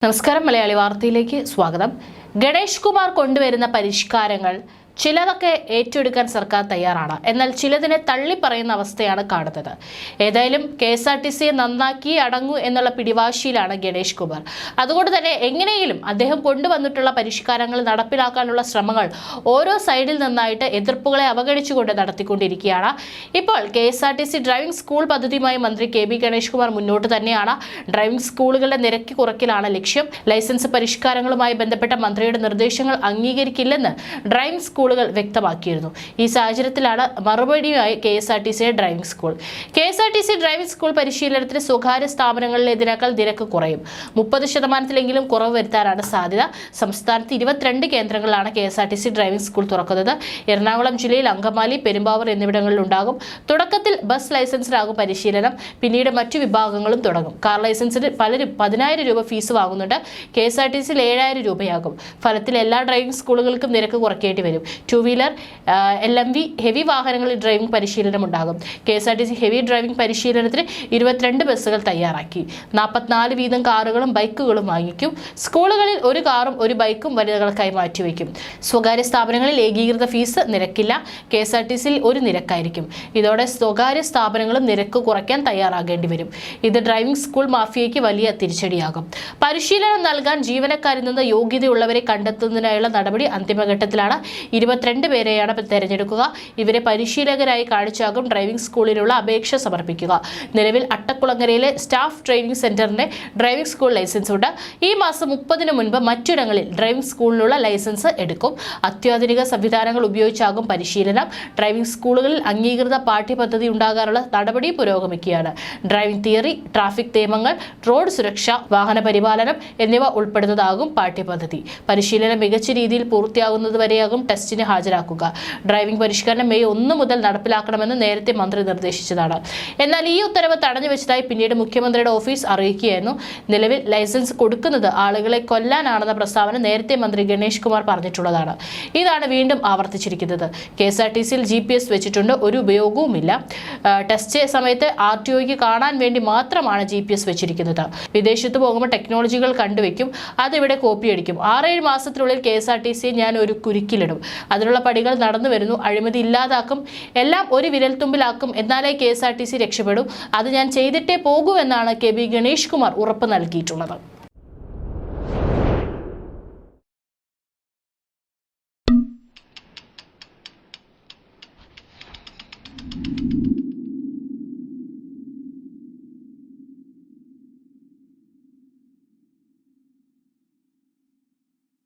നമസ്കാരം, മലയാളി വാർത്തയിലേക്ക് സ്വാഗതം. ഗണേഷ് കുമാർ കൊണ്ടുവരുന്ന പരിഷ്കാരങ്ങൾ ചിലതൊക്കെ ഏറ്റെടുക്കാൻ സർക്കാർ തയ്യാറാണ്. എന്നാൽ ചിലതിനെ തള്ളിപ്പറയുന്ന അവസ്ഥയാണ് കാണുന്നത്. ഏതായാലും KSRTC നന്നാക്കി അടങ്ങൂ എന്നുള്ള പിടിവാശിയിലാണ് ഗണേഷ് കുമാർ. അതുകൊണ്ട് തന്നെ എങ്ങനെയെങ്കിലും അദ്ദേഹം കൊണ്ടുവന്നിട്ടുള്ള പരിഷ്കാരങ്ങൾ നടപ്പിലാക്കാനുള്ള ശ്രമങ്ങൾ ഓരോ സൈഡിൽ നിന്നായിട്ട് എതിർപ്പുകളെ അവഗണിച്ചുകൊണ്ട് നടത്തിക്കൊണ്ടിരിക്കുകയാണ്. ഇപ്പോൾ KSRTC ഡ്രൈവിംഗ് സ്കൂൾ പദ്ധതിയുമായി മന്ത്രി KB ഗണേഷ് കുമാർ മുന്നോട്ട് തന്നെയാണ്. ഡ്രൈവിംഗ് സ്കൂളുകളുടെ നിരക്ക് കുറയ്ക്കലാണ് ലക്ഷ്യം. ലൈസൻസ് പരിഷ്കാരങ്ങളുമായി ബന്ധപ്പെട്ട മന്ത്രിയുടെ നിർദ്ദേശങ്ങൾ അംഗീകരിക്കില്ലെന്ന് ഡ്രൈവിംഗ് സ്കൂളുകൾ വ്യക്തമാക്കിയിരുന്നു. ഈ സാഹചര്യത്തിലാണ് മറുപടിയുമായി KSRTC driving school. KSRTC driving school പരിശീലനത്തിന് സ്വകാര്യ സ്ഥാപനങ്ങളിലേതിനേക്കാൾ നിരക്ക് കുറയും. 30% കുറവ് വരുത്താനാണ് സാധ്യത. സംസ്ഥാനത്ത് 22 കേന്ദ്രങ്ങളിലാണ് KSRTC ഡ്രൈവിംഗ് സ്കൂൾ തുറക്കുന്നത്. എറണാകുളം ജില്ലയിൽ അങ്കമാലി, പെരുമ്പാവൂർ എന്നിവിടങ്ങളിൽ ഉണ്ടാകും. തുടക്കത്തിൽ ബസ് ലൈസൻസിനാകും പരിശീലനം. പിന്നീട് മറ്റു വിഭാഗങ്ങളും തുടങ്ങും. കാർ ലൈസൻസിന് പലരും 10,000 രൂപ ഫീസ് വാങ്ങുന്നുണ്ട്. KSRTC 7,000 രൂപയാകും. ഫലത്തിൽ എല്ലാ ഡ്രൈവിംഗ് സ്കൂളുകൾക്കും നിരക്ക് കുറയ്ക്കേണ്ടി വരും. 2 വീലർ, LMV, ഹെവി വാഹനങ്ങളിൽ ഡ്രൈവിംഗ് പരിശീലനം ഉണ്ടാകും. KSRTC ഹെവി ഡ്രൈവിംഗ് പരിശീലനത്തിന് 22 ബസ്സുകൾ തയ്യാറാക്കി. 44 വീതം കാറുകളും ബൈക്കുകളും വാങ്ങിക്കും. സ്കൂളുകളിൽ ഒരു കാറും ഒരു ബൈക്കും വനിതകൾക്കായി മാറ്റിവെക്കും. സ്വകാര്യ സ്ഥാപനങ്ങളിൽ ഏകീകൃത ഫീസ് നിരക്കില്ല. KSRTCയിൽ ഒരു നിരക്കായിരിക്കും. ഇതോടെ സ്വകാര്യ സ്ഥാപനങ്ങളും നിരക്ക് കുറയ്ക്കാൻ തയ്യാറാകേണ്ടി വരും. ഇത് ഡ്രൈവിംഗ് സ്കൂൾ മാഫിയയ്ക്ക് വലിയ തിരിച്ചടിയാകും. പരിശീലനം നൽകാൻ ജീവനക്കാരിൽ നിന്ന് യോഗ്യതയുള്ളവരെ കണ്ടെത്തുന്നതിനായുള്ള നടപടി അന്തിമഘട്ടത്തിലാണ്. 22 പേരെയാണ് തെരഞ്ഞെടുക്കുക. ഇവരെ പരിശീലകരായി കാണിച്ചാകും ഡ്രൈവിംഗ് സ്കൂളിലുള്ള അപേക്ഷ സമർപ്പിക്കുക. നിലവിൽ അട്ടക്കുളങ്ങരയിലെ സ്റ്റാഫ് ട്രെയിനിംഗ് സെന്ററിന്റെ ഡ്രൈവിംഗ് സ്കൂൾ ലൈസൻസ് ഉണ്ട്. ഈ മാസം 30-ന് മുൻപ് മറ്റിടങ്ങളിൽ ഡ്രൈവിംഗ് സ്കൂളിലുള്ള ലൈസൻസ് എടുക്കും. അത്യാധുനിക സംവിധാനങ്ങൾ ഉപയോഗിച്ചാകും പരിശീലനം. ഡ്രൈവിംഗ് സ്കൂളുകളിൽ അംഗീകൃത പാഠ്യപദ്ധതി ഉണ്ടാകാനുള്ള നടപടി പുരോഗമിക്കുകയാണ്. ഡ്രൈവിംഗ് തിയറി, ട്രാഫിക് നിയമങ്ങൾ, റോഡ് സുരക്ഷ, വാഹന പരിപാലനം എന്നിവ ഉൾപ്പെടുന്നതാകും പാഠ്യപദ്ധതി. പരിശീലനം മികച്ച രീതിയിൽ പൂർത്തിയാകുന്നതുവരെയാകും ടെസ്റ്റിന് ഹാജരാക്കുക. ഡ്രൈവിംഗ് പരിഷ്കരണം മെയ് 1 മുതൽ നടപ്പിലാക്കണമെന്ന് നേരത്തെ മന്ത്രി നിർദ്ദേശിച്ചതാണ്. എന്നാൽ ഈ ഉത്തരവ് തടഞ്ഞു വെച്ചതായി പിന്നീട് മുഖ്യമന്ത്രിയുടെ ഓഫീസ് അറിയിക്കുകയായിരുന്നു. നിലവിൽ ലൈസൻസ് കൊടുക്കുന്നത് ആളുകളെ കൊല്ലാനാണെന്ന പ്രസ്താവന നേരത്തെ മന്ത്രി ഗണേഷ് കുമാർ പറഞ്ഞിട്ടുള്ളതാണ്. ഇതാണ് വീണ്ടും ആവർത്തിച്ചിരിക്കുന്നത്. KSRTCയിൽ GPS വെച്ചിട്ടുണ്ട്, ഒരു ഉപയോഗവുമില്ല. ടെസ്റ്റ് സമയത്ത് RTOയ്ക്ക് കാണാൻ വേണ്ടി മാത്രമാണ് GPS വെച്ചിരിക്കുന്നത്. വിദേശത്ത് പോകുമ്പോൾ ടെക്നോളജികൾ കണ്ടുവെക്കും, അതിവിടെ കോപ്പിയടിക്കും. 6-7 മാസത്തിനുള്ളിൽ KSRTC ഞാൻ ഒരു കുരുക്കിലിടും. അതിനുള്ള പടികൾ നടന്നു വരുന്നു. അഴിമതി ഇല്ലാതാക്കും, എല്ലാം ഒരു വിരൽത്തുമ്പിലാക്കും. എന്നാലേ KSRTC രക്ഷപ്പെടും. അത് ഞാൻ ചെയ്തിട്ടേ പോകൂ എന്നാണ് KB ഗണേഷ് കുമാർ ഉറപ്പ് നൽകിയിട്ടുള്ളത്.